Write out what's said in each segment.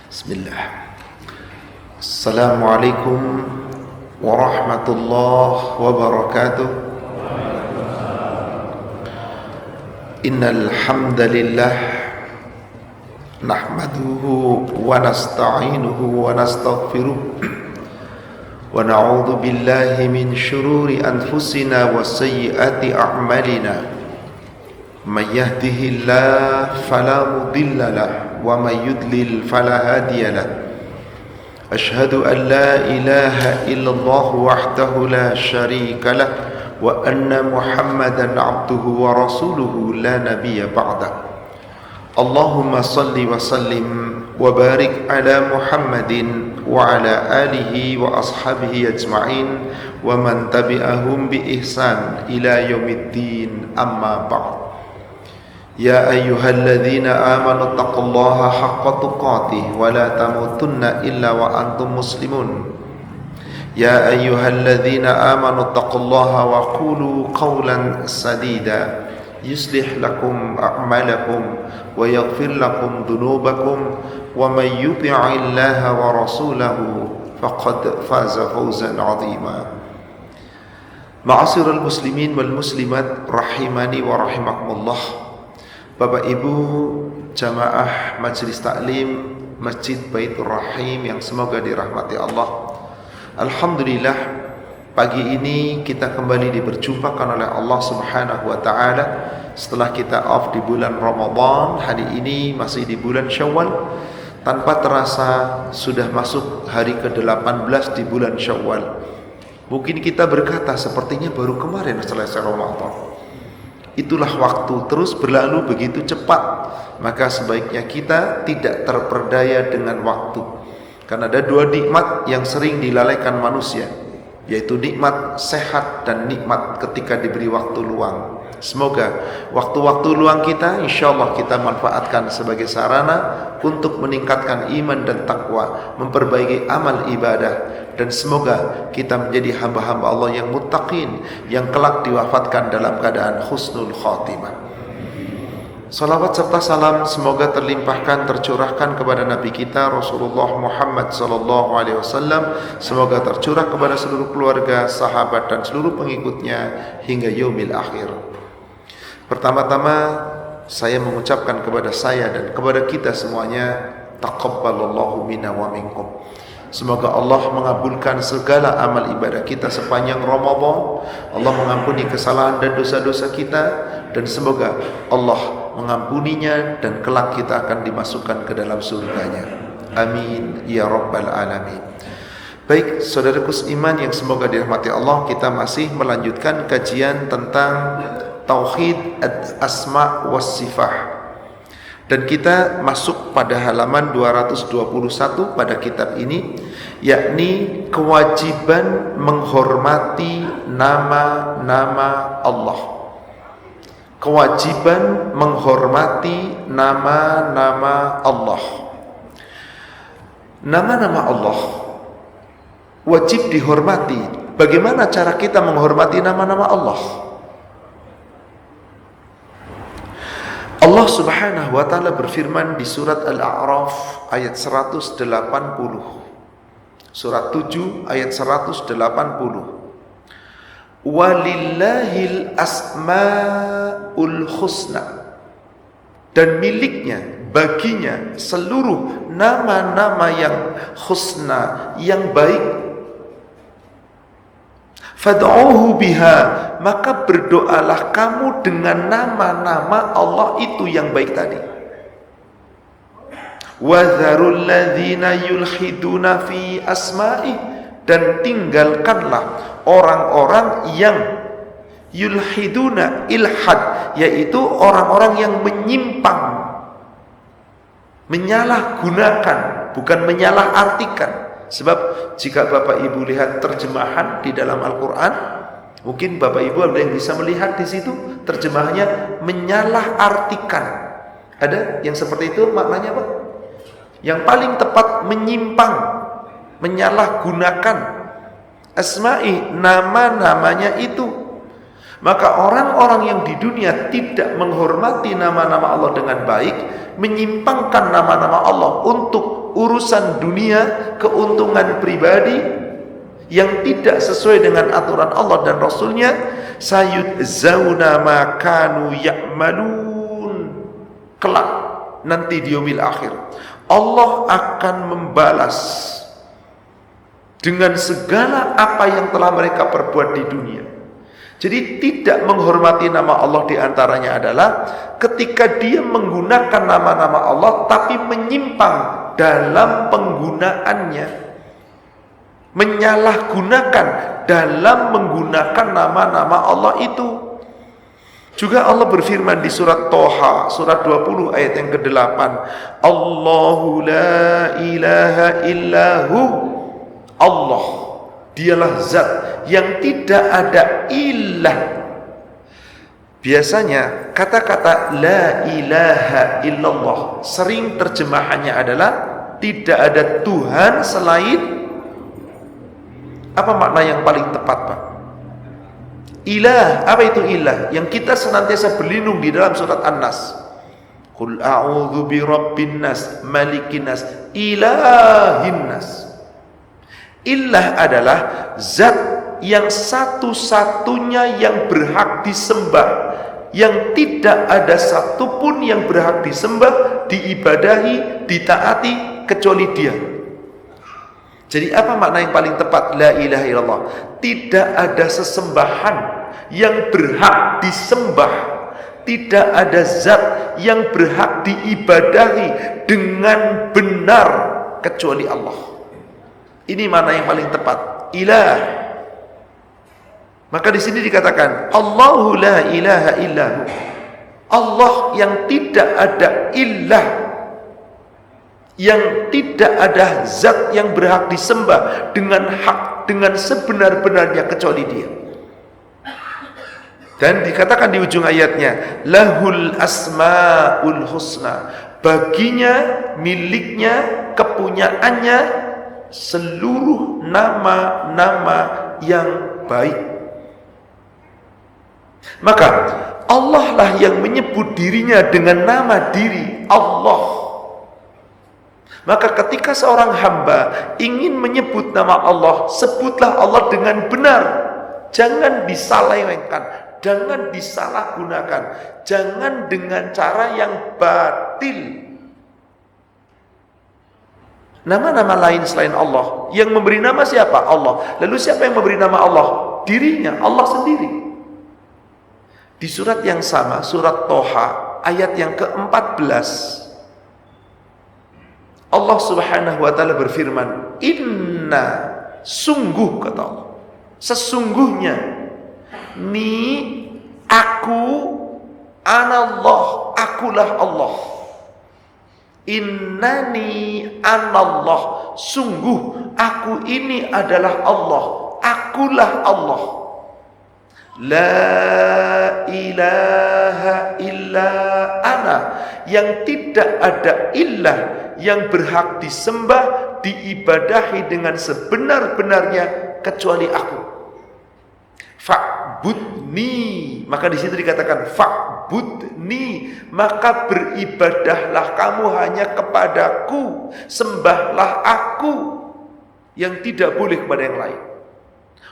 Bismillah. Assalamualaikum warahmatullahi wabarakatuh. Innal hamdalillah nahmaduhu wa nasta'inuhu wa nastaghfiruh wa na'udzu billahi min shururi anfusina wa sayyiati a'malina. May yahdihillahu fala mudilla lahu wa may yudlil fala hadiya lahu. Ashhadu an la ilaha illallah wahdahu la syarika lah wa anna Muhammadan abduhu wa rasuluhu la nabiyya ba'dah. Allahumma salli wa sallim wa barik ala Muhammadin wa ala alihi wa ashabihi ajma'in wa man tabi'ahum bi ihsan ila yaumiddin, amma ba'd. Ya ayyuhalladzina amanu taqullaha haqqa tuqatih wa la tamutunna illa wa antum muslimun. Ya ayyuhalladzina amanu taqullaha wa qulu qawlan sadida yuslih lakum a'malakum wa yaghfir lakum dhunubakum wa may yuti'illaha wa rasulahu faqad faza fawzan 'azima. Ma'asyiral muslimin wal muslimat rahimani wa rahimakumullah. Bapak Ibu jamaah Majelis Taklim Masjid Baitur Rahim yang semoga dirahmati Allah. Alhamdulillah, pagi ini kita kembali diperjumpakan oleh Allah Subhanahu wa taala setelah kita off di bulan Ramadan. Hari ini masih di bulan Syawal. Tanpa terasa sudah masuk hari ke-18 di bulan Syawal. Mungkin kita berkata sepertinya baru kemarin selesai Ramadan. Itulah waktu terus berlalu begitu cepat. Maka sebaiknya kita tidak terperdaya dengan waktu. Karena ada dua nikmat yang sering dilalaikan manusia, yaitu nikmat sehat dan nikmat ketika diberi waktu luang. Semoga waktu-waktu luang kita insyaallah kita manfaatkan sebagai sarana untuk meningkatkan iman dan takwa, memperbaiki amal ibadah, dan semoga kita menjadi hamba-hamba Allah yang muttaqin, yang kelak diwafatkan dalam keadaan husnul khatimah. Salawat serta salam semoga terlimpahkan, tercurahkan kepada Nabi kita Rasulullah Muhammad sallallahu alaihi wasallam. Semoga tercurah kepada seluruh keluarga, sahabat dan seluruh pengikutnya hingga yaumil akhir. Pertama-tama saya mengucapkan kepada saya dan kepada kita semuanya, taqabbalallahu minna wa minkum. Semoga Allah mengabulkan segala amal ibadah kita sepanjang Ramadan. Allah mengampuni kesalahan dan dosa-dosa kita, dan semoga Allah mengampuninya dan kelak kita akan dimasukkan ke dalam surganya. Amin ya rabbal alamin. Baik, saudaraku seiman yang semoga dirahmati Allah, kita masih melanjutkan kajian tentang Tauhid Asma was Sifah. Dan kita masuk pada halaman 221 pada kitab ini, yakni kewajiban menghormati nama-nama Allah. Kewajiban menghormati nama-nama Allah. Nama-nama Allah wajib dihormati. Bagaimana cara kita menghormati nama-nama Allah? Allah Subhanahu wa taala berfirman di surat Al-A'raf ayat 180. Surat 7 ayat 180. Walillahil asmaul husna. Dan miliknya, baginya seluruh nama-nama yang husna, yang baik. Fad'uhu biha, maka berdoalah kamu dengan nama-nama Allah itu yang baik tadi. Wa dzarul ladzina yulhiduna fi asma'i, dan tinggalkanlah orang-orang yang yulhiduna, ilhad, yaitu orang-orang yang menyimpang, menyalahgunakan, bukan menyalahartikan. Sebab jika Bapak Ibu lihat terjemahan di dalam Al-Quran, mungkin Bapak Ibu ada yang bisa melihat di situ terjemahannya menyalahartikan. Ada yang seperti itu maknanya apa? Yang paling tepat menyimpang, menyalahgunakan asma'i, nama-namanya itu. Maka orang-orang yang di dunia tidak menghormati nama-nama Allah dengan baik, menyimpangkan nama-nama Allah untuk urusan dunia, keuntungan pribadi yang tidak sesuai dengan aturan Allah dan Rasulnya, sayudzawna ma kanu ya'malun. Kelak nanti di yaumil akhir Allah akan membalas dengan segala apa yang telah mereka perbuat di dunia. Jadi tidak menghormati nama Allah diantaranya adalah ketika dia menggunakan nama-nama Allah tapi menyimpang dalam penggunaannya, menyalahgunakan dalam menggunakan nama-nama Allah itu. Juga Allah berfirman di surat Toha, surat 20 ayat yang ke-8, Allahu la ilaha illahu. Allah, dialah zat yang tidak ada ilah. Biasanya kata-kata la ilaha illallah sering terjemahannya adalah tidak ada Tuhan selain. Apa makna yang paling tepat, Pak? Ilah, apa itu ilah? Yang kita senantiasa berlindung di dalam surat An-Nas. Qul a'udzu birabbin nas, malikin nas, ilahin nas. Ilah adalah zat yang satu-satunya yang berhak disembah, yang tidak ada satupun yang berhak disembah, diibadahi, ditaati kecuali Dia. Jadi apa makna yang paling tepat la ilaha illallah? Tidak ada sesembahan yang berhak disembah, tidak ada zat yang berhak diibadahi dengan benar kecuali Allah. Ini mana yang paling tepat, ilah. Maka di sini dikatakan Allahu la ilaha illahu. Allah yang tidak ada ilah, yang tidak ada zat yang berhak disembah dengan hak, dengan sebenar-benarnya kecuali Dia. Dan dikatakan di ujung ayatnya, lahul asmaul husna, baginya, miliknya, kepunyaannya seluruh nama-nama yang baik. Maka Allah lah yang menyebut dirinya dengan nama diri Allah. Maka ketika seorang hamba ingin menyebut nama Allah, sebutlah Allah dengan benar. Jangan disalahkan, jangan disalahgunakan, jangan dengan cara yang batil. Nama-nama lain selain Allah, yang memberi nama siapa? Allah. Lalu siapa yang memberi nama Allah? Dirinya, Allah sendiri. Di surat yang sama, surat Toha, ayat yang ke-14, Allah subhanahu wa ta'ala berfirman, Inna, sungguh kata Allah, sesungguhnya, ni aku, anallah, akulah Allah. Innani anallah, sungguh aku ini adalah Allah, akulah Allah. La ilaha illa ana, yang tidak ada ilah yang berhak disembah, diibadahi dengan sebenar-benarnya kecuali aku. Fa'budni, maka di situ dikatakan fa'budni, maka beribadahlah kamu hanya kepadaku, sembahlah aku, yang tidak boleh kepada yang lain.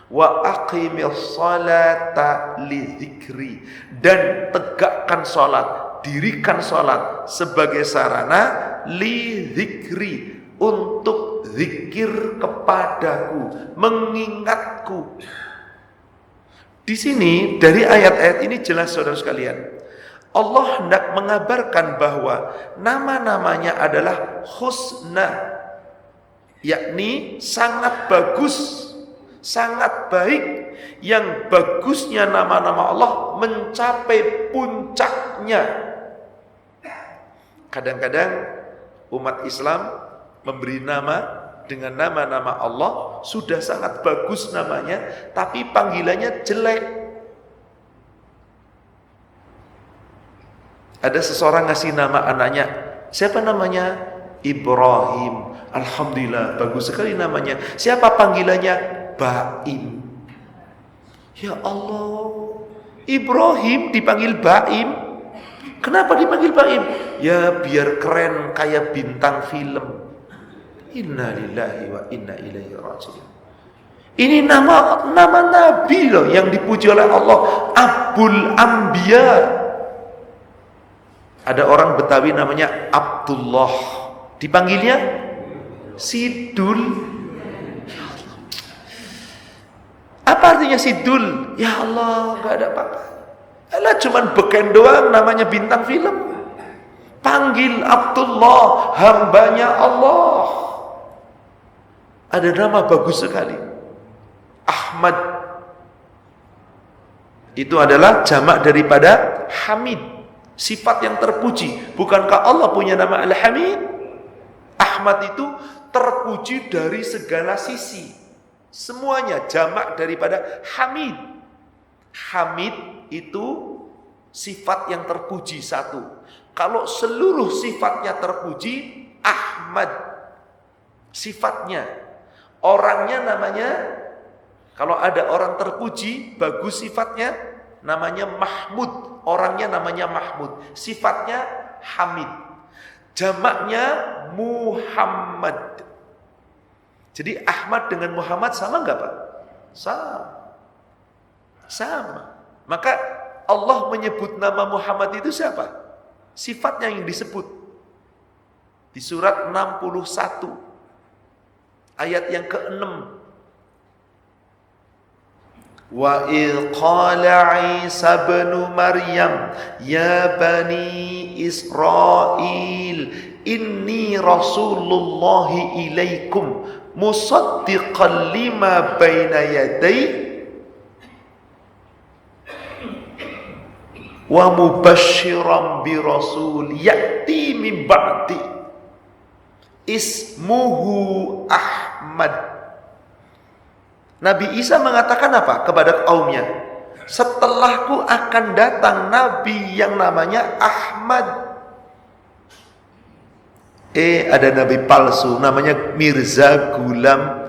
Wa aqimis salata li dzikri, dan tegakkan salat, dirikan salat sebagai sarana li dzikri, untuk zikir kepadaku, mengingatku. Di sini dari ayat-ayat ini jelas saudara sekalian, Allah hendak mengabarkan bahwa nama-namanya adalah husna, yakni sangat bagus, sangat baik. Yang bagusnya nama-nama Allah mencapai puncaknya. Kadang-kadang umat Islam memberi nama dengan nama-nama Allah, sudah sangat bagus namanya, tapi panggilannya jelek. Ada seseorang ngasih nama anaknya, siapa namanya? Ibrahim. Alhamdulillah, bagus sekali namanya. Siapa panggilannya? Baim. Ya Allah, Ibrahim dipanggil Baim. Kenapa dipanggil Baim? Ya biar keren kayak bintang film. Inna lillahi wa inna ilaihi raji'un. Ini nama Nabi loh yang dipuji oleh Allah, Abul Anbiya. Ada orang Betawi namanya Abdullah, dipanggilnya Sidul. Apa artinya Sidul? Ya Allah, gak ada apa-apa. Alah, cuman beken doang, namanya bintang film. Panggil Abdullah, hambanya Allah. Ada nama bagus sekali, Ahmad. Itu adalah jamak daripada Hamid, sifat yang terpuji. Bukankah Allah punya nama Al-Hamid? Ahmad itu terpuji dari segala sisi. Semuanya jamak daripada Hamid. Hamid itu sifat yang terpuji satu. Kalau seluruh sifatnya terpuji, Ahmad sifatnya. Orangnya namanya, kalau ada orang terpuji, bagus sifatnya, namanya Mahmud. Orangnya namanya Mahmud. Sifatnya Hamid. Jamaknya Muhammad. Jadi Ahmad dengan Muhammad sama enggak, Pak? Sama. Maka Allah menyebut nama Muhammad itu siapa? Sifatnya yang disebut. Di surat 61 ayat yang ke-6. Wa idh qala Isa ibn Maryam ya bani Israil inni rasulullahi ilaikum musaddiqan lima baina yaday wa mubasysyiran bi rasul ya'ti min ba'di ismuhu Ahmad. Nabi Isa mengatakan apa kepada kaumnya? Setelahku akan datang nabi yang namanya Ahmad. Ada nabi palsu namanya Mirza Gulam.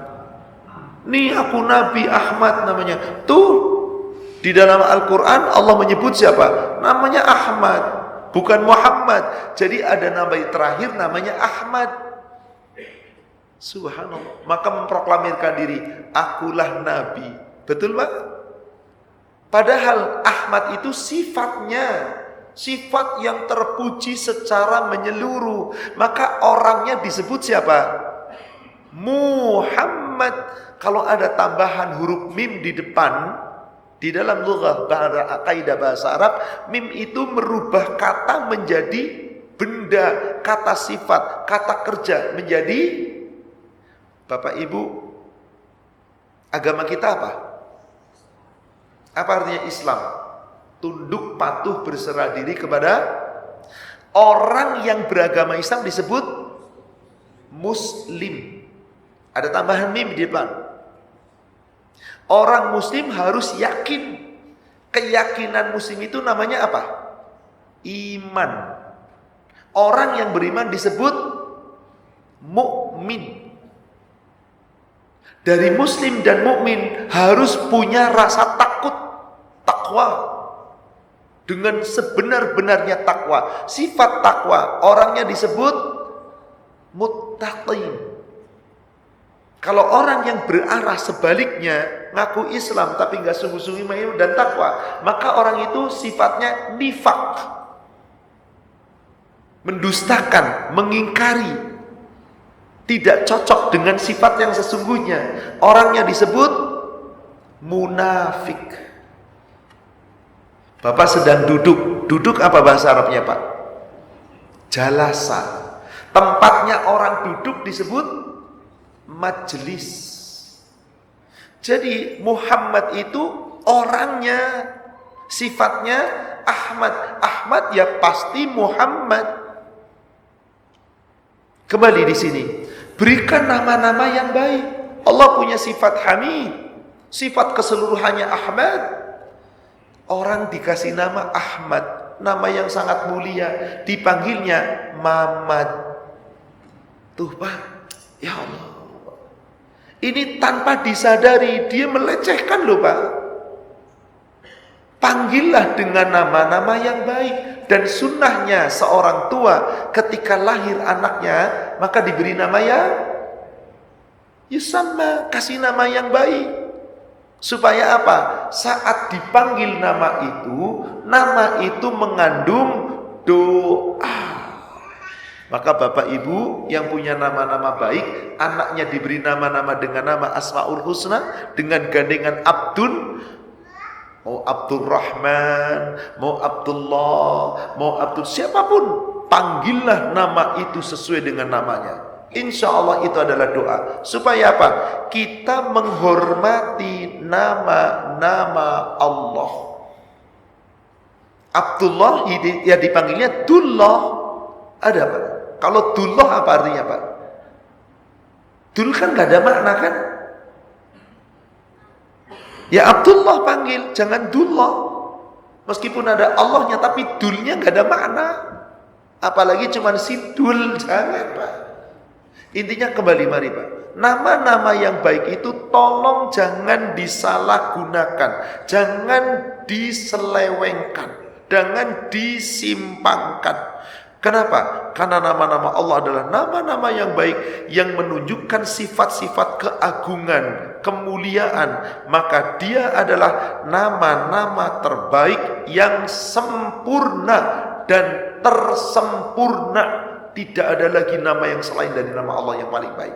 Nih aku Nabi Ahmad namanya. Tuh di dalam Al-Quran Allah menyebut siapa? Namanya Ahmad, bukan Muhammad. Jadi ada nabi terakhir namanya Ahmad. Subhanallah. Maka memproklamirkan diri, akulah Nabi. Betul Pak? Padahal Ahmad itu sifatnya, sifat yang terpuji secara menyeluruh. Maka orangnya disebut siapa? Muhammad. Kalau ada tambahan huruf mim di depan, di dalam lughah kaidah bahasa Arab, mim itu merubah kata menjadi benda, kata sifat, kata kerja menjadi. Bapak Ibu, agama kita apa? Apa artinya Islam? Tunduk, patuh, berserah diri kepada orang yang beragama Islam disebut Muslim. Ada tambahan mim di depan. Orang Muslim harus yakin. Keyakinan Muslim itu namanya apa? Iman. Orang yang beriman disebut mukmin. Dari Muslim dan mukmin harus punya rasa takut, takwa. Dengan sebenar-benarnya takwa. Sifat takwa, orangnya disebut muttaqin. Kalau orang yang berarah sebaliknya, ngaku Islam tapi nggak sungguh-sungguh iman dan takwa, maka orang itu sifatnya nifak, mendustakan, mengingkari, tidak cocok dengan sifat yang sesungguhnya. Orangnya disebut munafik. Bapak sedang duduk. Duduk apa bahasa Arabnya Pak? Jalasa. Tempatnya orang duduk disebut majelis. Jadi Muhammad itu orangnya, sifatnya Ahmad. Ahmad ya pasti Muhammad. Kembali di sini. Berikan nama-nama yang baik. Allah punya sifat Hamid, sifat keseluruhannya Ahmad. Orang dikasih nama Ahmad, nama yang sangat mulia, dipanggilnya Mamad. Tuh Pak, ya Allah. Ini tanpa disadari dia melecehkan loh Pak. Panggillah dengan nama-nama yang baik. Dan sunnahnya seorang tua ketika lahir anaknya, maka diberi nama yang Yusamma, kasih nama yang baik. Supaya apa? Saat dipanggil nama itu mengandung doa. Maka Bapak Ibu yang punya nama-nama baik, anaknya diberi nama-nama dengan nama Asmaul Husna, dengan gandengan Abdul, mau Abdurrahman, mau Abdullah, mau Abdul, siapapun, panggillah nama itu sesuai dengan namanya. Insya Allah itu adalah doa. Supaya apa? Kita menghormati nama-nama Allah. Abdullah ya dipanggilnya Dullah. Ada apa? Kalau Dullah apa artinya Pak? Dul kan gak ada makna kan? Ya Abdullah panggil, jangan Dullah. Meskipun ada Allahnya tapi Dulnya gak ada makna. Apalagi cuma si Dul, jangan Pak. Intinya kembali mari Pak. Nama-nama yang baik itu tolong jangan disalahgunakan, jangan diselewengkan, jangan disimpangkan. Kenapa? Karena nama-nama Allah adalah nama-nama yang baik yang menunjukkan sifat-sifat keagungan, kemuliaan. Maka dia adalah nama-nama terbaik yang sempurna dan tersempurna. Tidak ada lagi nama yang selain dari nama Allah yang paling baik.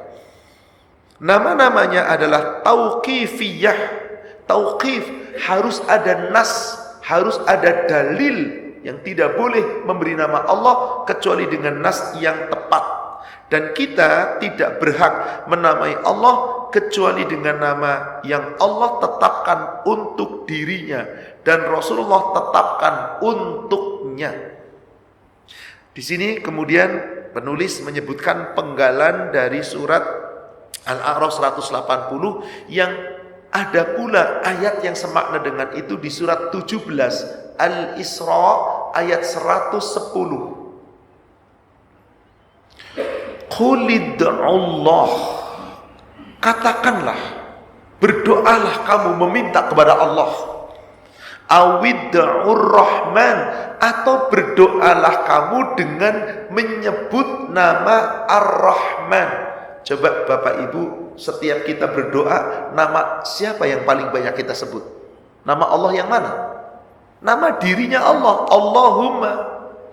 Nama-namanya adalah tauqifiyah. Tauqif, harus ada nas, harus ada dalil. Yang tidak boleh memberi nama Allah kecuali dengan nas yang tepat. Dan kita tidak berhak menamai Allah kecuali dengan nama yang Allah tetapkan untuk dirinya dan Rasulullah tetapkan untuknya. Di sini kemudian penulis menyebutkan penggalan dari surat Al-A'raf 180 yang ada pula ayat yang semakna dengan itu di surat 17 Al-Isra ayat 110. Qulid'ullah, katakanlah, berdoalah kamu meminta kepada Allah. Awid'ur Rahman, atau berdoalah kamu dengan menyebut nama Ar-Rahman. Coba Bapak Ibu, setiap kita berdoa, nama siapa yang paling banyak kita sebut? Nama Allah yang mana? Nama dirinya Allah.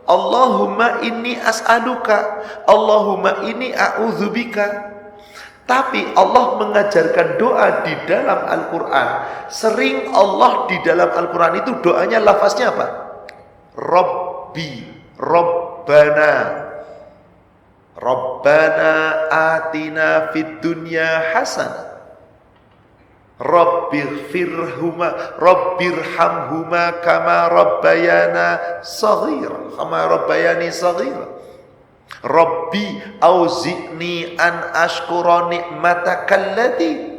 Allahumma inni as'aluka, Allahumma inni a'udzubika. Tapi Allah mengajarkan doa di dalam Al-Quran. Sering Allah di dalam Al-Quran itu doanya lafaznya apa? Rabbi, Rabbana, Rabbana atina fid dunya hasanah, Rabbirhamhuma kama rabbayana saghira, kama rabbayani saghira. Rabbi auzi'ni an ashkura ni'matakallati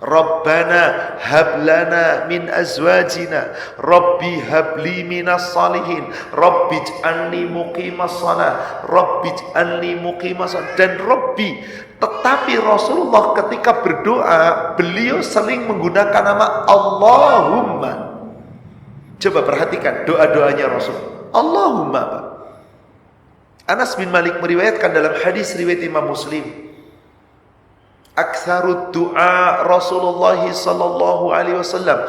Rabbana hablana min azwajina Rabbi habli minas salihin Rabbi ij'alni muqimas salah Rabbi ij'alni muqimas salah. Dan Rabbi, tetapi Rasulullah ketika berdoa beliau sering menggunakan nama Allahumma. Coba perhatikan doa-doanya Rasul. Allahumma Pak. Anas bin Malik meriwayatkan dalam hadis riwayat Imam Muslim, aktsarud du'a Rasulullah sallallahu alaihi wasallam,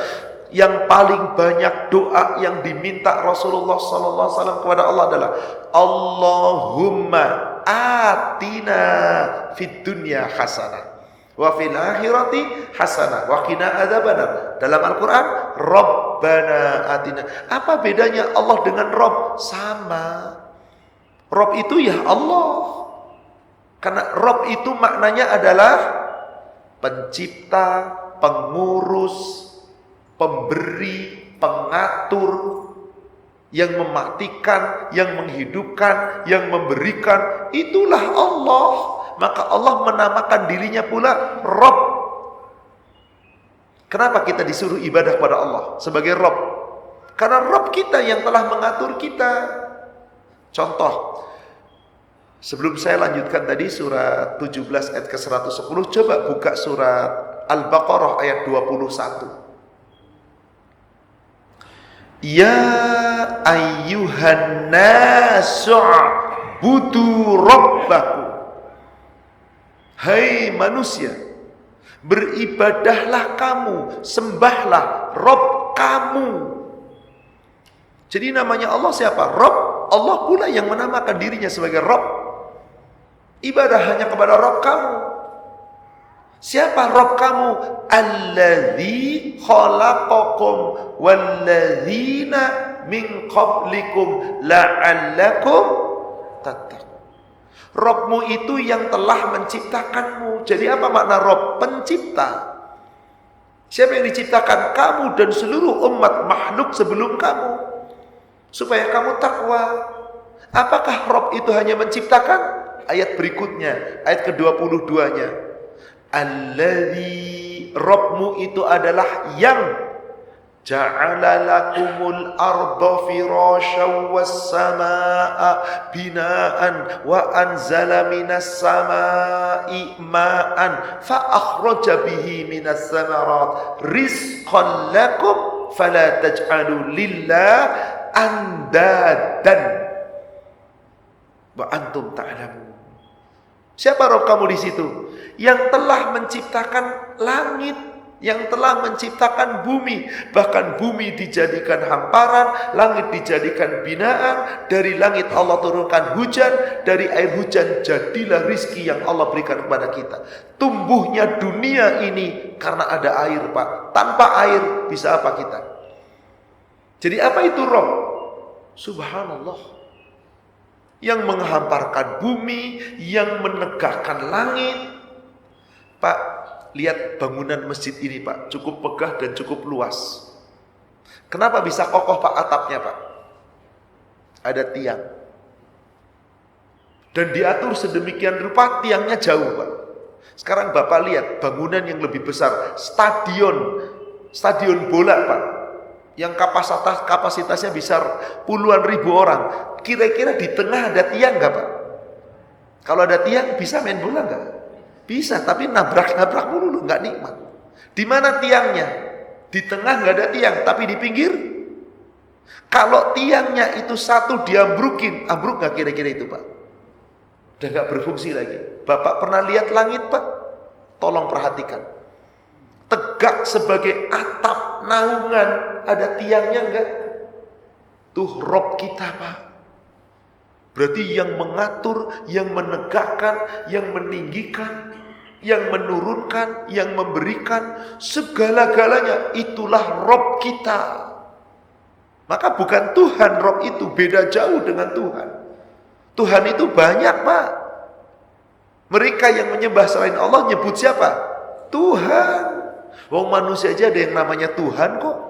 yang paling banyak doa yang diminta Rasulullah sallallahu alaihi wasallam kepada Allah adalah Allahumma atina fid dunya hasanah wa fil akhirati hasanah wa qina adzabannar. Dalam Al-Qur'an Rabbana atina. Apa bedanya Allah dengan Rabb? Sama. Rabb itu ya Allah. Karena Rabb itu maknanya adalah pencipta, pengurus, pemberi, pengatur, yang mematikan, yang menghidupkan, yang memberikan. Itulah Allah. Maka Allah menamakan dirinya pula Rabb. Kenapa kita disuruh ibadah kepada Allah sebagai Rabb? Karena Rabb kita yang telah mengatur kita. Contoh, sebelum saya lanjutkan tadi surat 17 ayat ke-110, coba buka surat Al-Baqarah ayat 21. Ya ayyuhan nasu budu rabbakum. Hai manusia, beribadahlah kamu, sembahlah Rob kamu. Jadi namanya Allah siapa? Rob. Allah pula yang menamakan dirinya sebagai Rob. Ibadah hanya kepada Rob kamu. Siapa Rob kamu? Alladzi khalaqakum walladzina min qablikum la'allakum tattaqun. Robmu itu yang telah menciptakanmu. Jadi apa makna Rob? Pencipta. Siapa yang diciptakan? Kamu dan seluruh umat makhluk sebelum kamu, supaya kamu takwa. Apakah Rob itu hanya menciptakan? Ayat berikutnya, ayat ke-22-nya. Alladzi, Robmu itu adalah yang ja'ala lakumul arda firasyan was samaa binaan wa anzala minas samai ma'an fa akhraja bihi minas samarat rizqan lakum fala taj'alu lillahi andadan wa antum ta'lamun. Siapa Rabb kamu di situ? Yang telah menciptakan langit, yang telah menciptakan bumi, bahkan bumi dijadikan hamparan, langit dijadikan binaan. Dari langit Allah turunkan hujan, dari air hujan jadilah rizki yang Allah berikan kepada kita. Tumbuhnya dunia ini karena ada air, Pak. Tanpa air bisa apa kita? Jadi apa itu Rabb? Subhanallah. Yang menghamparkan bumi, yang menegakkan langit. Pak, lihat bangunan masjid ini, Pak, cukup megah dan cukup luas. Kenapa bisa kokoh, Pak, atapnya, Pak? Ada tiang. Dan diatur sedemikian rupa, tiangnya jauh, Pak. Sekarang Bapak lihat bangunan yang lebih besar, stadion bola, Pak, yang kapasitasnya bisa puluhan ribu orang. Kira-kira di tengah ada tiang nggak, Pak? Kalau ada tiang bisa main bola nggak? Bisa, tapi nabrak mulu, nggak nikmat. Di mana tiangnya? Di tengah nggak ada tiang, tapi di pinggir. Kalau tiangnya itu satu diambrukin, ambruk nggak kira-kira itu, Pak? Udah nggak berfungsi lagi. Bapak pernah lihat langit, Pak? Tolong perhatikan. Tegak sebagai atap naungan, ada tiangnya enggak? Tuh Rob kita, Pak. Berarti yang mengatur, yang menegakkan, yang meninggikan, yang menurunkan, yang memberikan, segala-galanya itulah Rob kita. Maka bukan Tuhan Rob itu, beda jauh dengan Tuhan. Tuhan itu banyak, Pak. Mereka yang menyembah selain Allah nyebut siapa? Tuhan. Wong manusia aja ada yang namanya Tuhan kok.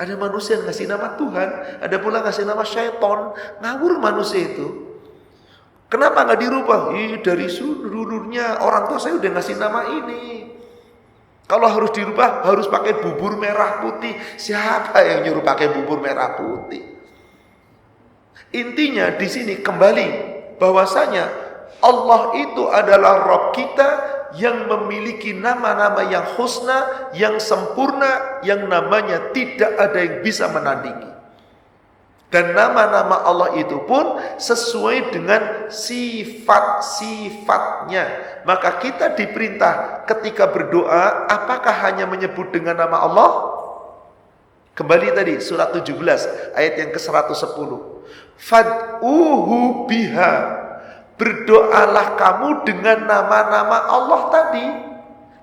Ada manusia yang ngasih nama Tuhan, ada pula ngasih nama syaiton. Ngawur manusia itu. Kenapa nggak dirubah? Dari dulunya orang tua saya udah ngasih nama ini. Kalau harus dirubah, harus pakai bubur merah putih. Siapa yang nyuruh pakai bubur merah putih? Intinya di sini kembali bahwasanya Allah itu adalah Rabb kita yang memiliki nama-nama yang husna, yang sempurna, yang namanya tidak ada yang bisa menandingi. Dan nama-nama Allah itu pun sesuai dengan sifat-sifatnya. Maka kita diperintah ketika berdoa, apakah hanya menyebut dengan nama Allah? Kembali tadi surat 17 ayat yang ke-110. Fad'uhu biha. Berdoalah kamu dengan nama-nama Allah tadi.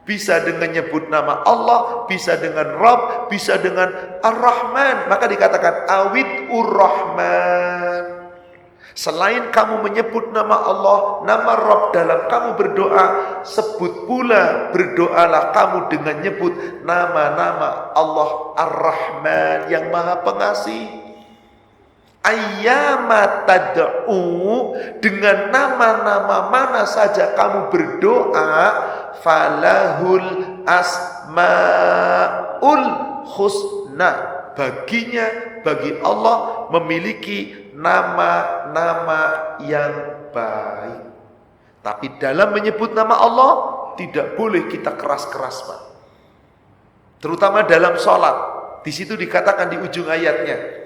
Bisa dengan nyebut nama Allah, bisa dengan Rabb, bisa dengan Ar-Rahman. Maka dikatakan awid Ur-Rahman. Selain kamu menyebut nama Allah, nama Rabb dalam kamu berdoa, sebut pula, berdoalah kamu dengan nyebut nama-nama Allah Ar-Rahman yang Maha Pengasih. Ayyama tad'u, dengan nama-nama mana saja kamu berdoa, falahul asmaul husna, baginya, bagi Allah memiliki nama-nama yang baik. Tapi dalam menyebut nama Allah tidak boleh kita keras-keras, Pak. Terutama dalam sholat. Di situ dikatakan di ujung ayatnya,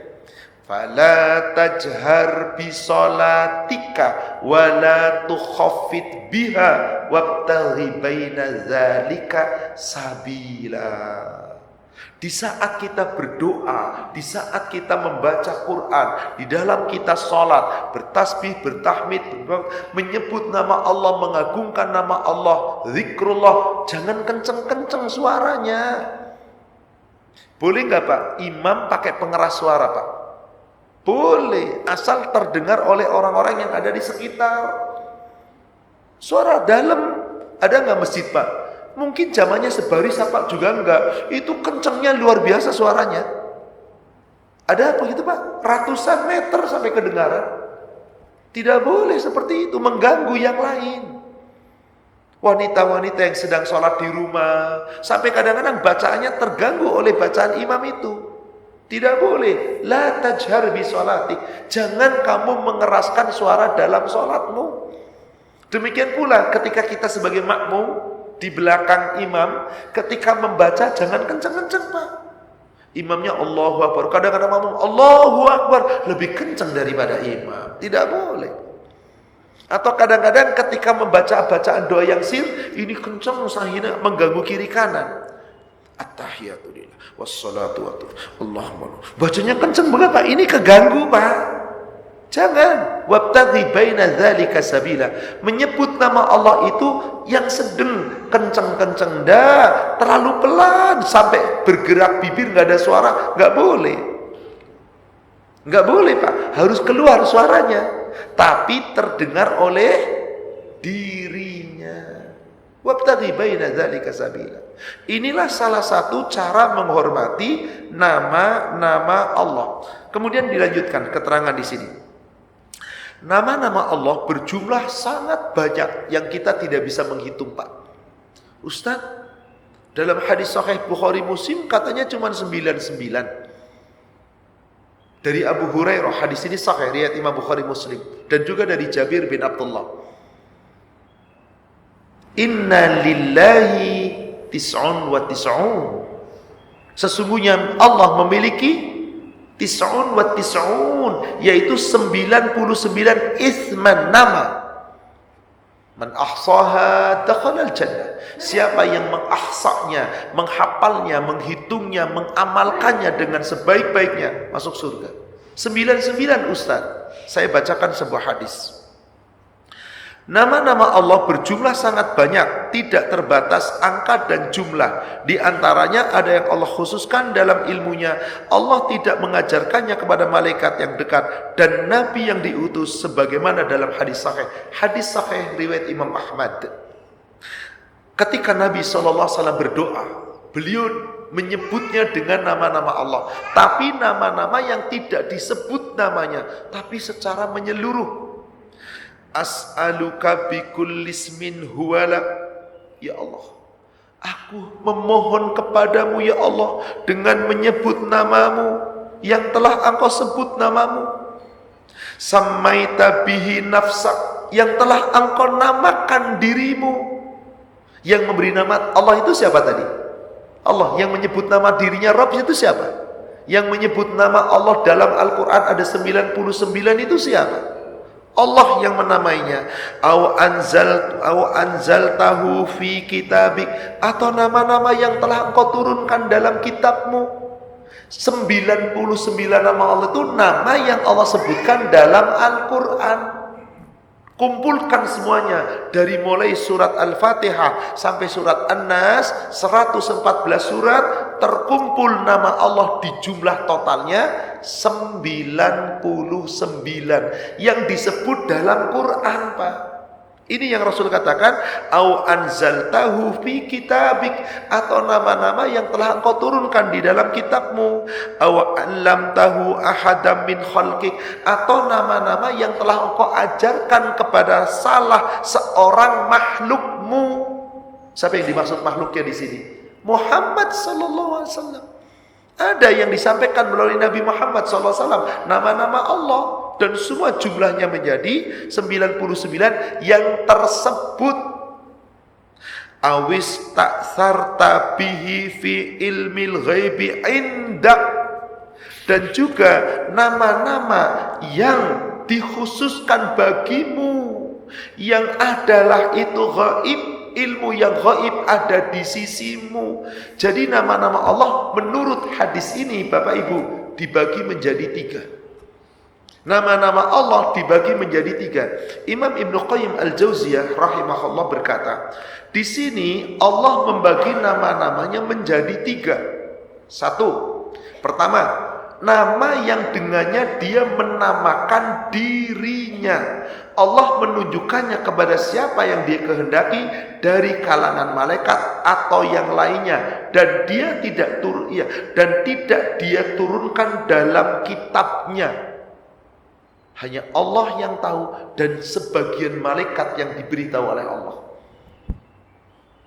Fala tajhar bisolatika wala tukhaffit biha wabtaghi baina dzalika sabila. Di saat kita berdoa, di saat kita membaca Quran, di dalam kita sholat, bertasbih, bertahmid, menyebut nama Allah, mengagungkan nama Allah, zikrullah, jangan kenceng-kenceng suaranya. Boleh nggak Pak, imam pakai pengeras suara Pak? Boleh, asal terdengar oleh orang-orang yang ada di sekitar. Suara dalam, ada nggak masjid Pak? Mungkin zamannya sebaris apa juga enggak. Itu kencengnya luar biasa suaranya. Ada apa gitu Pak? Ratusan meter sampai kedengaran. Tidak boleh seperti itu, mengganggu yang lain. Wanita-wanita yang sedang sholat di rumah, sampai kadang-kadang bacaannya terganggu oleh bacaan imam itu. Tidak boleh. La tajhar bi sholatik. Jangan kamu mengeraskan suara dalam sholatmu. Demikian pula ketika kita sebagai makmum di belakang imam, ketika membaca jangan kencang-kencang Pak. Imamnya Allahu Akbar, kadang-kadang ngomong Allahu Akbar lebih kencang daripada imam. Tidak boleh. Atau kadang-kadang ketika membaca bacaan doa yang sir, ini kencang sahina mengganggu kiri kanan. At-tahiyatu lillah wassalatu Allahumma. Bacanya kencang banget Pak, ini keganggu Pak. Jangan. Wabtaghi baina dzalika sabila. Menyebut nama Allah itu yang sedang, kenceng-kenceng, dah terlalu pelan sampai bergerak bibir nggak ada suara, nggak boleh. Nggak boleh Pak, harus keluar suaranya, tapi terdengar oleh dirinya. Wabtaghi baina dzalika sabila. Inilah salah satu cara menghormati nama-nama Allah. Kemudian dilanjutkan keterangan di sini. Nama-nama Allah berjumlah sangat banyak yang kita tidak bisa menghitung Pak. Ustaz, dalam hadis sahih Bukhari Muslim katanya cuma 99. Dari Abu Hurairah, hadis ini sahih riwayat Imam Bukhari Muslim, dan juga dari Jabir bin Abdullah. Inna lillahi tis'un wa tis'un. Sesungguhnya Allah memiliki tis'un wa tis'un, yaitu 99 isman nama. Man ahsaha dakhalal jannah. Siapa yang mengahsanya, menghafalnya, menghitungnya, mengamalkannya dengan sebaik-baiknya, masuk surga. 99 Ustaz. Saya bacakan sebuah hadis. Nama-nama Allah berjumlah sangat banyak, tidak terbatas angka dan jumlah. Di antaranya ada yang Allah khususkan dalam ilmunya. Allah tidak mengajarkannya kepada malaikat yang dekat dan nabi yang diutus, sebagaimana dalam hadis sahih. Hadis sahih riwayat Imam Ahmad. Ketika Nabi SAW berdoa, beliau menyebutnya dengan nama-nama Allah, tapi nama-nama yang tidak disebut namanya, tapi secara menyeluruh. As'aluka bikulli ismin huwalak. Ya Allah, aku memohon kepadamu ya Allah dengan menyebut namamu yang telah engkau sebut namamu. Samaita bihi nafsak, yang telah engkau namakan dirimu. Yang memberi nama Allah itu siapa tadi? Allah. Yang menyebut nama dirinya Rabb itu siapa? Yang menyebut nama Allah dalam Al-Quran ada 99 itu siapa? Allah yang menamainya. Au anzaltahu fi kitabik, atau nama-nama yang telah engkau turunkan dalam kitabmu. 99 nama Allah itu nama yang Allah sebutkan dalam Al-Quran. Kumpulkan semuanya dari mulai surat Al-Fatihah sampai surat An-Nas, 114 surat, terkumpul nama Allah di jumlah totalnya 99 yang disebut dalam Quran Pak. Ini yang Rasul katakan, au anzaltahu fi kitabik, atau nama-nama yang telah engkau turunkan di dalam kitabmu, au allamtahu ahadam min khalqik, atau nama-nama yang telah engkau ajarkan kepada salah seorang makhlukmu. Siapa yang dimaksud makhluknya di sini? Muhammad sallallahu alaihi wasallam. Ada yang disampaikan melalui Nabi Muhammad sallallahu alaihi wasallam nama-nama Allah, dan semua jumlahnya menjadi 99 yang tersebut. Awis ta'sarta bihi fi ilmil ghaibi indak, Dan juga nama-nama yang dikhususkan bagimu, yang adalah itu gaib, ilmu yang gaib ada di sisimu. Jadi nama-nama Allah menurut hadis ini Bapak Ibu dibagi menjadi 3. Nama-nama Allah dibagi menjadi 3. Imam Ibnu Qayyim Al-Jauziyah rahimahullah berkata, di sini Allah membagi nama-namanya menjadi 3. 1. Pertama, nama yang dengannya dia menamakan dirinya. Allah menunjukkannya kepada siapa yang dia kehendaki dari kalangan malaikat atau yang lainnya, dan dia tidak dia turunkan dalam kitabnya. Hanya Allah yang tahu dan sebagian malaikat yang diberitahu oleh Allah.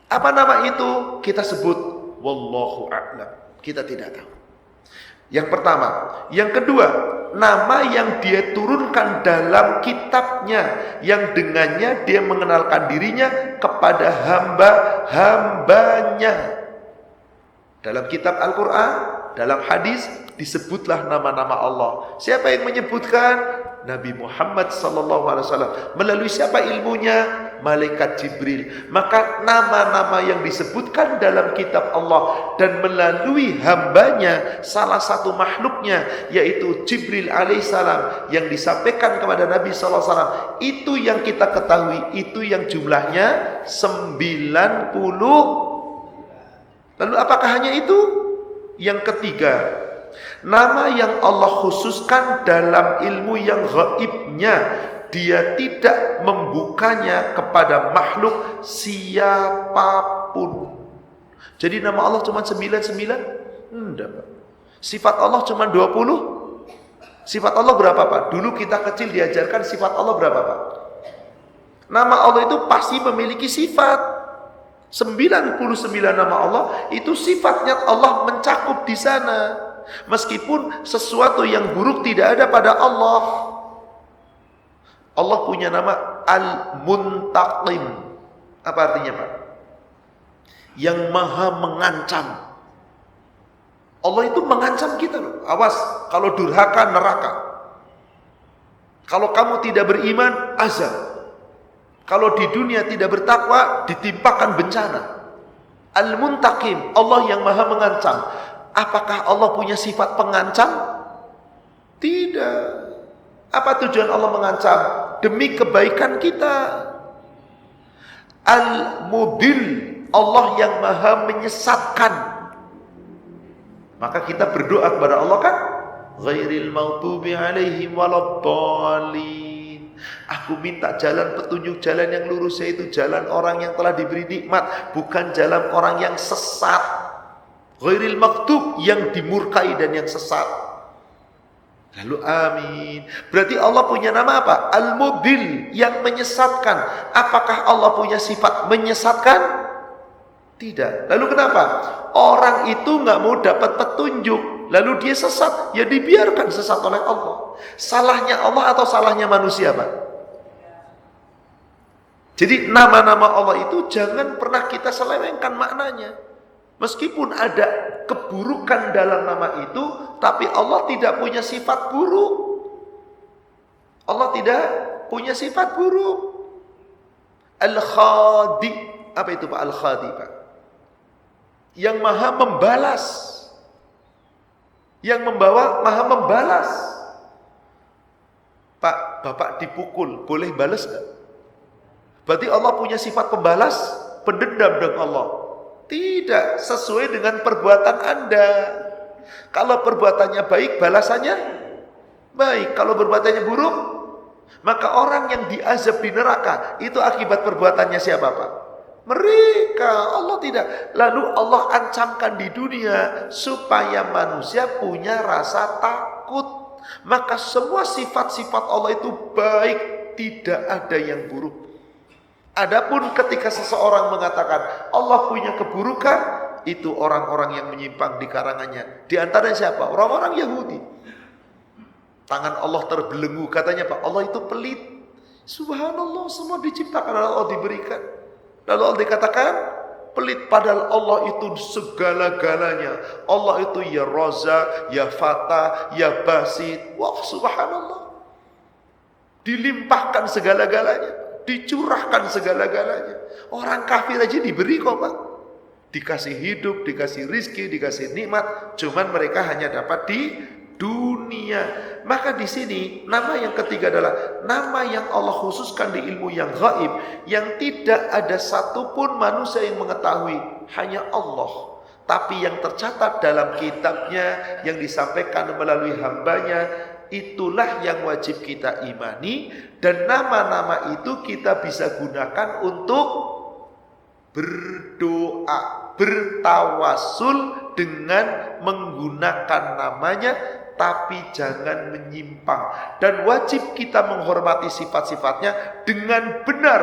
Apa nama itu? Kita sebut wallahu a'lam. Kita tidak tahu. Yang pertama. Yang kedua, nama yang dia turunkan dalam kitabnya, yang dengannya dia mengenalkan dirinya kepada hamba-hambanya. Dalam kitab Al-Quran, dalam hadis disebutlah nama-nama Allah. Siapa yang menyebutkan? Nabi Muhammad SAW. Melalui siapa ilmunya? Malaikat Jibril. Maka nama-nama yang disebutkan dalam kitab Allah dan melalui hambanya, salah satu makhluknya yaitu Jibril alaihissalam, yang disampaikan kepada Nabi SAW, itu yang kita ketahui, itu yang jumlahnya 90. Lalu apakah hanya itu? Yang ketiga, nama yang Allah khususkan dalam ilmu yang gaibnya, dia tidak membukanya kepada makhluk siapapun. Jadi nama Allah cuma 99? Enggak, Pak. Sifat Allah cuma 20? Sifat Allah berapa, Pak? Dulu kita kecil diajarkan sifat Allah berapa, Pak? Nama Allah itu pasti memiliki sifat. 99 nama Allah itu sifatnya Allah mencakup di sana. Meskipun sesuatu yang buruk tidak ada pada Allah. Allah punya nama Al-Muntaqim. Apa artinya, Pak? Yang maha mengancam. Allah itu mengancam kita loh. Awas, kalau durhaka neraka. Kalau kamu tidak beriman, azab. Kalau di dunia tidak bertakwa, ditimpakan bencana. Al-Muntaqim, Allah yang maha mengancam. Apakah Allah punya sifat pengancam? Tidak. Apa tujuan Allah mengancam? Demi kebaikan kita. Al-Mudil, Allah yang maha menyesatkan. Maka kita berdoa kepada Allah kan? Ghairil maghdubi alaihim waladdallin. Aku minta jalan petunjuk, jalan yang lurus, yaitu jalan orang yang telah diberi nikmat, bukan jalan orang yang sesat. Ghairil maghdub, yang dimurkai dan yang sesat. Lalu amin. Berarti Allah punya nama apa? Al-Mudil, yang menyesatkan. Apakah Allah punya sifat menyesatkan? Tidak. Lalu kenapa? Orang itu nggak mau dapat petunjuk, lalu dia sesat, ya dibiarkan sesat oleh Allah. Salahnya Allah atau salahnya manusia, Pak? Jadi nama-nama Allah itu jangan pernah kita selewengkan maknanya. Meskipun ada keburukan dalam nama itu, tapi Allah tidak punya sifat buruk. Allah tidak punya sifat buruk. Al-Khadi, apa itu, Pak? Al-Khadi, Pak? Yang maha membalas, yang membawa maha membalas. Pak, Bapak dipukul, boleh balas gak? Berarti Allah punya sifat pembalas, pendendam dengan Allah. Tidak, sesuai dengan perbuatan Anda. Kalau perbuatannya baik, balasannya baik. Kalau perbuatannya buruk, maka orang yang diazab di neraka itu akibat perbuatannya siapa, Pak? Mereka. Allah tidak. Lalu Allah ancamkan di dunia supaya manusia punya rasa takut. Maka semua sifat-sifat Allah itu baik, tidak ada yang buruk. Adapun ketika seseorang mengatakan Allah punya keburukan, itu orang-orang yang menyimpang di karangannya. Di antaranya siapa? Orang-orang Yahudi. Tangan Allah terbelenggu, katanya, Pak, Allah itu pelit. Subhanallah, semua diciptakan oleh Allah, diberikan. Lalu Allah dikatakan pelit, padahal Allah itu segala-galanya. Allah itu ya Raza, ya Fata, ya Basit. Wah, subhanallah. Dilimpahkan segala-galanya, dicurahkan segala-galanya. Orang kafir aja diberi kok, Pak. Dikasih hidup, dikasih rizki, dikasih nikmat, cuman mereka hanya dapat di dunia. Maka di sini nama yang ketiga adalah nama yang Allah khususkan di ilmu yang gaib, yang tidak ada satupun manusia yang mengetahui, hanya Allah. Tapi yang tercatat dalam kitabnya yang disampaikan melalui hambanya, itulah yang wajib kita imani. Dan nama-nama itu kita bisa gunakan untuk berdoa, bertawasul dengan menggunakan namanya, tapi jangan menyimpang. Dan wajib kita menghormati sifat-sifatnya dengan benar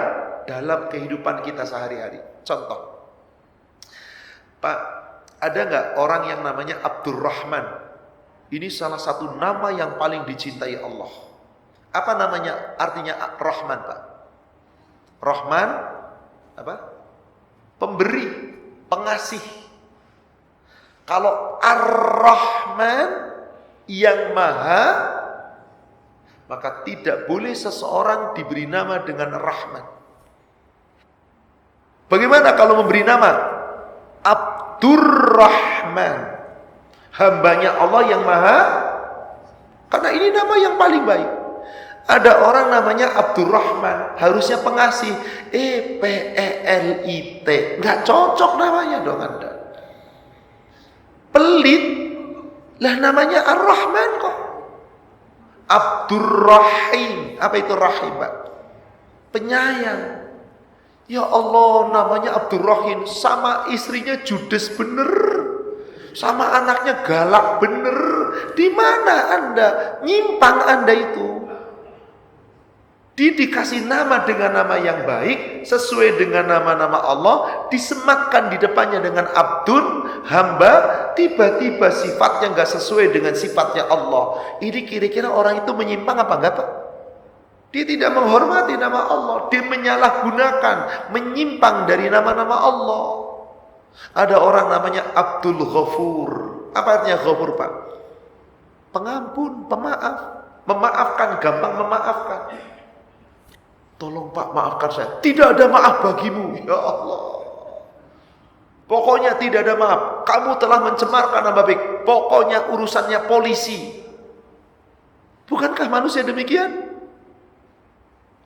dalam kehidupan kita sehari-hari. Contoh, Pak, ada nggak orang yang namanya Abdurrahman? Ini salah satu nama yang paling dicintai Allah. Apa namanya? Artinya Rahman, Pak. Rahman apa? Pemberi, pengasih. Kalau Ar-Rahman yang maha, maka tidak boleh seseorang diberi nama dengan Rahman. Bagaimana kalau memberi nama Abdurrahman, hambanya Allah yang maha? Karena ini nama yang paling baik. Ada orang namanya Abdurrahman, harusnya pengasih, Pelit, nggak cocok namanya dong Anda. Pelit, lah namanya Ar-Rahman kok. Abdurrahim, apa itu rahim, Pak? Penyayang. Ya Allah, namanya Abdurrahim, sama istrinya judes bener, sama anaknya galak bener. Di mana Anda? Nyimpang Anda itu. Dikasih nama dengan nama yang baik, sesuai dengan nama-nama Allah, disematkan di depannya dengan Abdun, hamba, tiba-tiba sifatnya nggak sesuai dengan sifatnya Allah. Ini kira-kira orang itu menyimpang apa enggak, Pak? Dia tidak menghormati nama Allah, dia menyalahgunakan, menyimpang dari nama-nama Allah. Ada orang namanya Abdul Ghafur. Apa artinya Ghafur, Pak? Pengampun, pemaaf, memaafkan, gampang memaafkan. Tolong Pak, maafkan saya. Tidak ada maaf bagimu, ya Allah. Pokoknya tidak ada maaf. Kamu telah mencemarkan nama baik. Pokoknya urusannya polisi. Bukankah manusia demikian?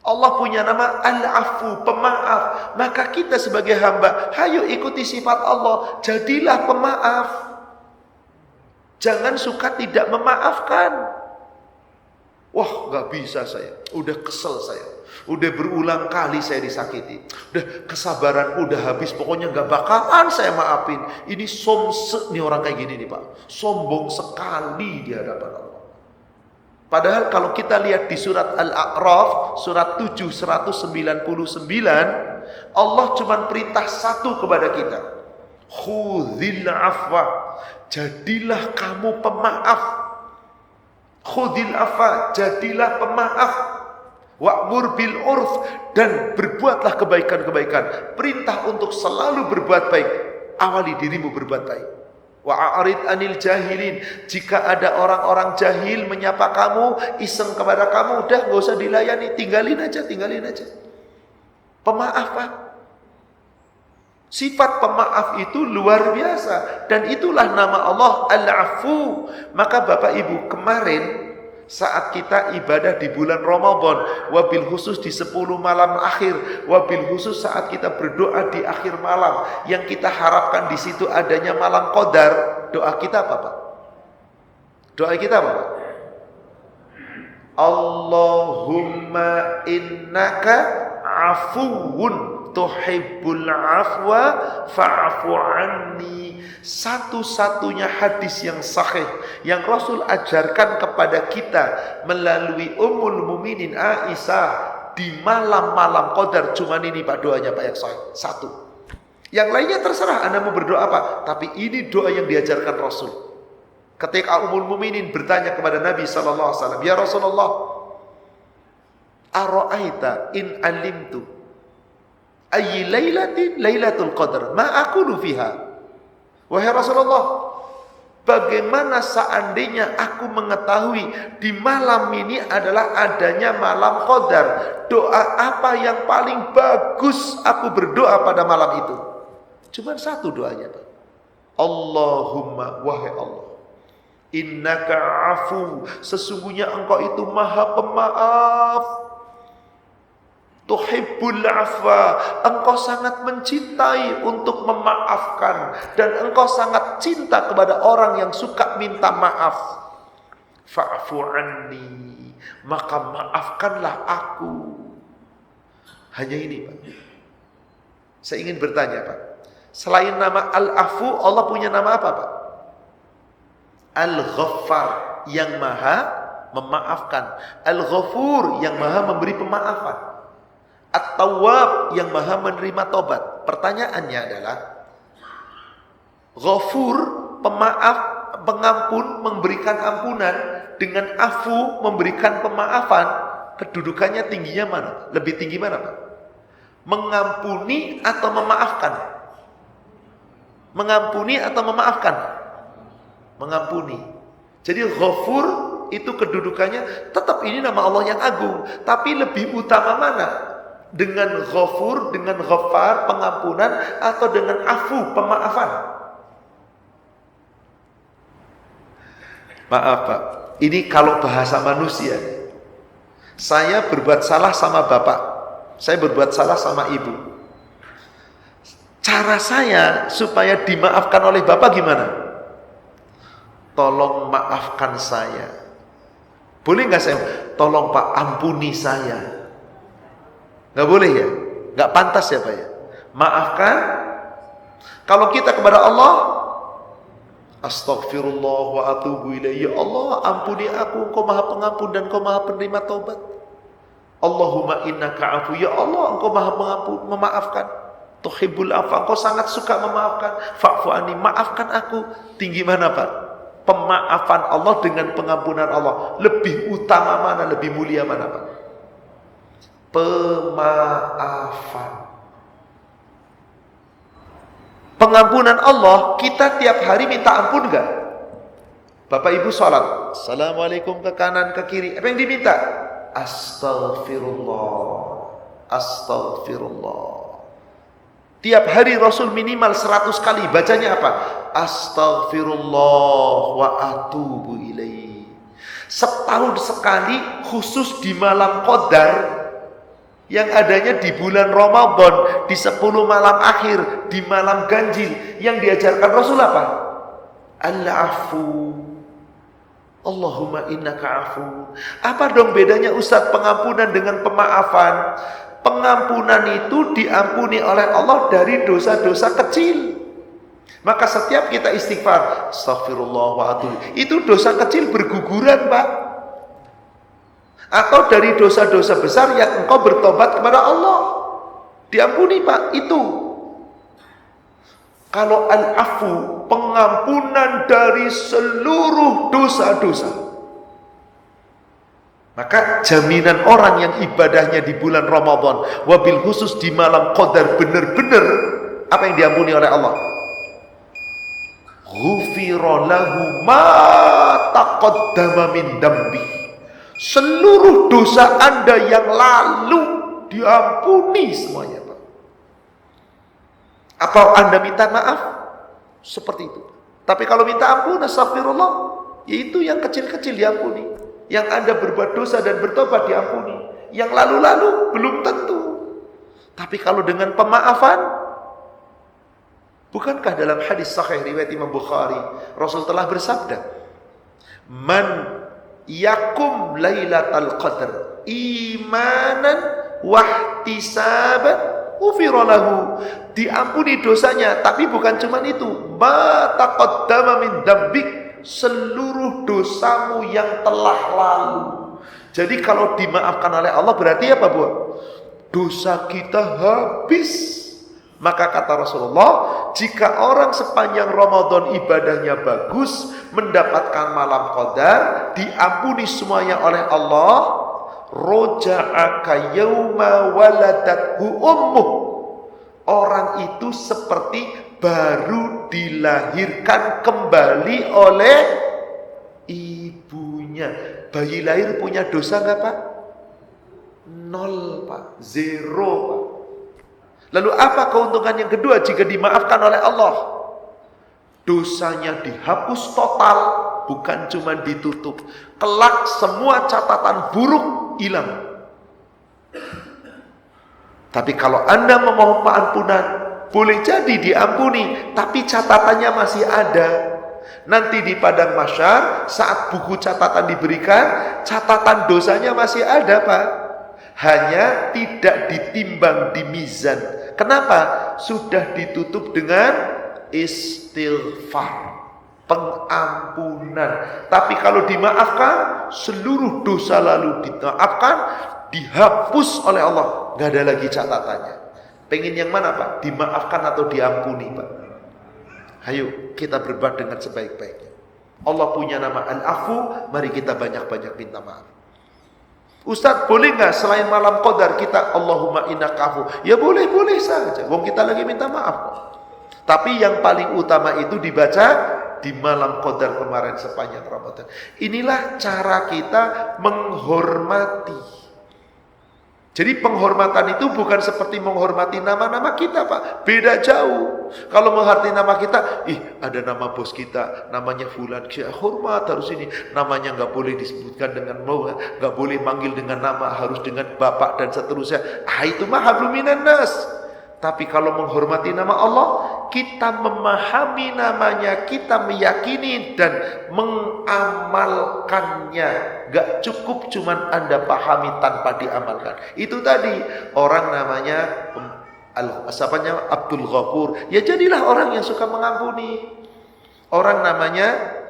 Allah punya nama Al-Afu, pemaaf. Maka kita sebagai hamba, hayo ikuti sifat Allah. Jadilah pemaaf. Jangan suka tidak memaafkan. Wah, gak bisa saya. Udah kesel saya. Udah berulang kali saya disakiti. Udah kesabaran udah habis. Pokoknya gak bakalan saya maafin. Ini nih orang kayak gini nih, Pak. Sombong sekali di hadapan Allah. Padahal kalau kita lihat di surat Al-A'raf, surat 7, 199, Allah cuma perintah satu kepada kita. Khudhil afwa. Jadilah kamu pemaaf. Khudil afa, jadilah pemaaf. Wa'mur bil urf, dan berbuatlah kebaikan-kebaikan. Perintah untuk selalu berbuat baik. Awali dirimu berbuat baik. Wa'arid anil jahilin, jika ada orang-orang jahil menyapa kamu, iseng kepada kamu, udah gak usah dilayani, tinggalin aja. Pemaaf, Pak. Sifat pemaaf itu luar biasa, dan itulah nama Allah Al-Afu. Maka Bapak Ibu, kemarin saat kita ibadah di bulan Ramadan, wabil khusus di 10 malam akhir, wabil khusus saat kita berdoa di akhir malam, yang kita harapkan di situ adanya malam qadar, doa kita apa, Pak? Doa kita apa, Pak? Allahumma innaka afuwun tuhibbul afwa fa'fu anni. Satu-satunya hadis yang sahih yang Rasul ajarkan kepada kita melalui Ummul Mukminin Aisyah di malam-malam qadar, cuman ini Pak doanya Pak yang sahih. Satu. Yang lainnya terserah Anda mau berdoa apa, tapi ini doa yang diajarkan Rasul. Ketika Ummul Mukminin bertanya kepada Nabi sallallahu alaihi wasallam, "Ya Rasulullah, ara'aita in alimtu ayyi lailatin lailatul qadar ma aqulu fiha. Wahai Rasulullah, bagaimana seandainya aku mengetahui di malam ini adalah adanya malam qadar, doa apa yang paling bagus aku berdoa pada malam itu? Cuma satu doanya, Pak. Allahumma, wahai Allah, innaka afu, sesungguhnya engkau itu maha pemaaf, tuhibbul afwa, engkau sangat mencintai untuk memaafkan, dan engkau sangat cinta kepada orang yang suka minta maaf. Fa'fu anni, maka maafkanlah aku. Hanya ini, Pak. Saya ingin bertanya, Pak, selain nama Al-Afu, Allah punya nama apa, Pak? Al-Ghaffar, yang maha memaafkan. Al-Ghafur, yang maha memberi pemaafan. At-Tawwab, yang maha menerima tobat. Pertanyaannya adalah, Ghafur, pemaaf, pengampun, memberikan ampunan, dengan Afu, memberikan pemaafan, kedudukannya tingginya mana? Lebih tinggi mana, Pak? Mengampuni atau memaafkan? Mengampuni atau memaafkan? Mengampuni. Jadi Ghafur itu kedudukannya tetap ini nama Allah yang agung, tapi lebih utama mana? Dengan Ghafur, dengan Ghaffar, pengampunan, atau dengan Afu, pemaafan? Maaf, Pak, ini kalau bahasa manusia. Saya berbuat salah sama bapak, saya berbuat salah sama ibu. Cara saya supaya dimaafkan oleh bapak gimana? Tolong maafkan saya. Boleh nggak saya? Tolong Pak, ampuni saya. Nggak boleh ya? Nggak pantas ya Pak ya? Maafkan. Kalau kita kepada Allah, astaghfirullah wa atubu ilaih. Ya Allah, ampuni aku, Engkau maha pengampun dan Engkau maha penerima taubat. Allahumma innaka afu, ya Allah, Engkau maha pengampun, memaafkan. Tuhibbul afwa, Engkau sangat suka memaafkan. Fa'fu anni, maafkan aku. Tinggi mana Pak? Pemaafan Allah dengan pengampunan Allah. Lebih utama mana, lebih mulia mana Pak? Pemaafan. Pengampunan Allah, kita tiap hari minta ampun enggak? Bapak Ibu sholat, assalamualaikum, ke kanan, ke kiri, apa yang diminta? Astaghfirullah, astaghfirullah. Tiap hari Rasul minimal 100 kali bacanya apa? Astaghfirullah wa atubu ilaih. Setahun sekali, khusus di malam Qadar yang adanya di bulan Ramadan, di 10 malam akhir, di malam ganjil, yang diajarkan Rasul apa? Al-afu. Allahumma innaka afu. Apa dong bedanya Ustaz pengampunan dengan pemaafan? Pengampunan itu diampuni oleh Allah dari dosa-dosa kecil. Maka setiap kita istighfar, astaghfirullah wa atubu, itu dosa kecil berguguran, Pak. Atau dari dosa-dosa besar yang engkau bertobat kepada Allah, diampuni, Pak. Itu. Kalau al-afu, pengampunan dari seluruh dosa-dosa. Maka jaminan orang yang ibadahnya di bulan Ramadan, wabil khusus di malam Qadar, benar-benar apa yang diampuni oleh Allah? Ghufira lahu ma taqaddama min dambi. Seluruh dosa Anda yang lalu diampuni semuanya, Pak. Apa Anda minta maaf? Seperti itu. Tapi kalau minta ampun, astagfirullah, yaitu yang kecil-kecil diampuni. Yang Anda berbuat dosa dan bertobat diampuni. Yang lalu-lalu belum tentu. Tapi kalau dengan pemaafan, bukankah dalam hadis sahih riwayat Imam Bukhari, Rasul telah bersabda, "Man yakum lailatal qadr imanan wahtisaban ufira lahu." Diampuni dosanya, tapi bukan cuma itu. Ma taqaddama min dambik, seluruh dosamu yang telah lalu. Jadi kalau dimaafkan oleh Allah berarti apa, Bu? Dosa kita habis. Maka kata Rasulullah, jika orang sepanjang Ramadan ibadahnya bagus, mendapatkan malam Qadar, diampuni semuanya oleh Allah, roja'aka yauma waladathu ummuh. Orang itu seperti baru dilahirkan kembali oleh ibunya. Bayi lahir punya dosa nggak Pak? 0 Pak, 0 Pak. Lalu apa keuntungan yang kedua jika dimaafkan oleh Allah? Dosanya dihapus total, bukan cuma ditutup. Kelak semua catatan buruk hilang. Tapi kalau Anda memohon pengampunan, boleh jadi diampuni, tapi catatannya masih ada. Nanti di padang mahsyar, saat buku catatan diberikan, catatan dosanya masih ada Pak. Hanya tidak ditimbang di mizan. Kenapa? Sudah ditutup dengan istighfar, pengampunan. Tapi kalau dimaafkan, seluruh dosa lalu dimaafkan, dihapus oleh Allah, nggak ada lagi catatannya. Pengen yang mana Pak? Dimaafkan atau diampuni Pak? Ayo kita berbuat dengan sebaik-baiknya. Allah punya nama Al-Afu, mari kita banyak-banyak minta maaf. Ustaz, boleh nggak selain malam qadar kita Allahumma innaka afu? Ya boleh saja. Wong kita lagi minta maaf kok. Tapi yang paling utama itu dibaca di malam qadar kemarin sepanjang Ramadan. Inilah cara kita menghormati. Jadi penghormatan itu bukan seperti menghormati nama-nama kita Pak. Beda jauh. Kalau menghormati nama kita, ada nama bos kita, namanya Fulan, hormat harus ini. Namanya nggak boleh disebutkan dengan nggak boleh manggil dengan nama, harus dengan bapak dan seterusnya. Itu mah hablum minan nas. Tapi kalau menghormati nama Allah, kita memahami namanya, kita meyakini dan mengamalkannya. Gak cukup cuman Anda pahami tanpa diamalkan. Itu tadi, orang namanya Abdul Ghafur, ya jadilah orang yang suka mengampuni. Orang namanya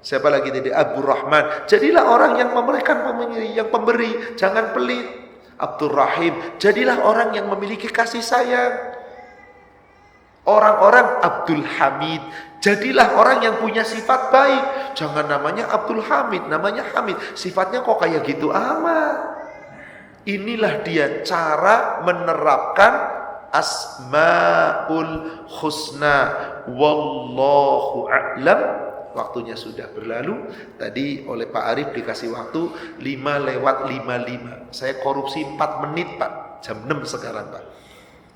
siapa lagi tadi? Abdul Rahman, jadilah orang yang memberikan, yang pemberi, jangan pelit. Abdul Rahim, jadilah orang yang memiliki kasih sayang. Orang-orang Abdul Hamid, jadilah orang yang punya sifat baik. Jangan namanya Abdul Hamid, namanya Hamid, sifatnya kok kayak gitu amat. Inilah dia cara menerapkan Asmaul Husna. Wallahu a'lam. Waktunya sudah berlalu. Tadi oleh Pak Arif dikasih waktu 5:55. Saya korupsi 4 menit Pak. Jam 6 sekarang Pak.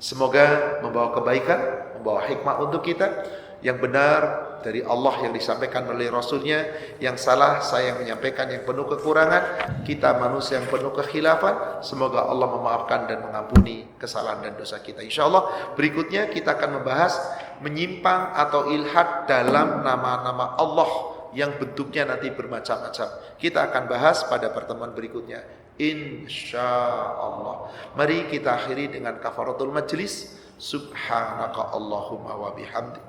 Semoga membawa kebaikan, membawa hikmah untuk kita. Yang benar dari Allah yang disampaikan oleh Rasulnya. Yang salah saya menyampaikan yang penuh kekurangan. Kita manusia yang penuh kekhilafan. Semoga Allah memaafkan dan mengampuni kesalahan dan dosa kita. InsyaAllah berikutnya kita akan membahas menyimpang atau ilhad dalam nama-nama Allah yang bentuknya nanti bermacam-macam. Kita akan bahas pada pertemuan berikutnya, insyaallah. Mari kita akhiri dengan kafaratul majlis. Subhanaka Allahumma wa bihamdik,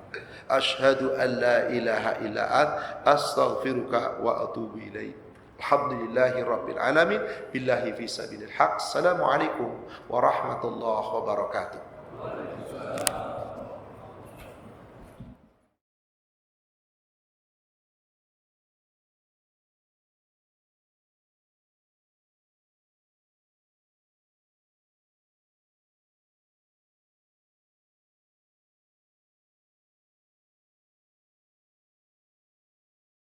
asyhadu an la ilaha illa ant, astaghfiruka wa atubu ilaik. Alhamdulillahi rabbil alamin, billahi fi sabilil haq. Assalamualaikum warahmatullahi wabarakatuh.